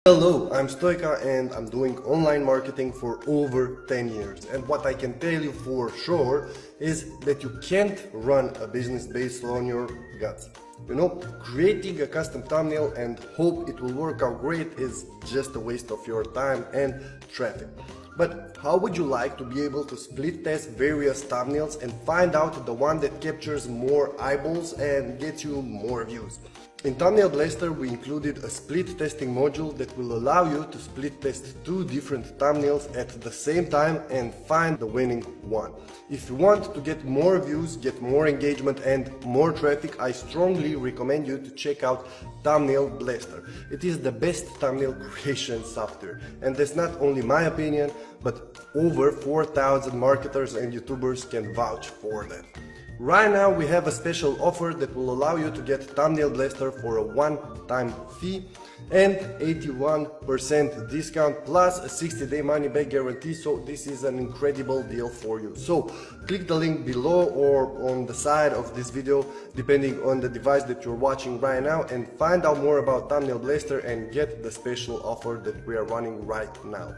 Hello, I'm Stoika and I'm doing online marketing for over 10 years. And what I can tell you for sure is that you can't run a business based on your guts. Creating a custom thumbnail and hope it will work out great is just a waste of your time and traffic. But how would you like to be able to split test various thumbnails and find out the one that captures more eyeballs and gets you more views? In Thumbnail Blaster, we included a split testing module that will allow you to split test two different thumbnails at the same time and find the winning one. If you want to get more views, get more engagement and more traffic, I strongly recommend you to check out Thumbnail Blaster. It is the best thumbnail creation software, and that's not only my opinion, but over 4,000 marketers and YouTubers can vouch for that. Right now we have a special offer that will allow you to get Thumbnail Blaster for a one-time fee and 81% discount plus a 60-day money-back guarantee, so this is an incredible deal for you. So click the link below or on the side of this video depending on the device that you're watching right now and find out more about Thumbnail Blaster and get the special offer that we are running right now.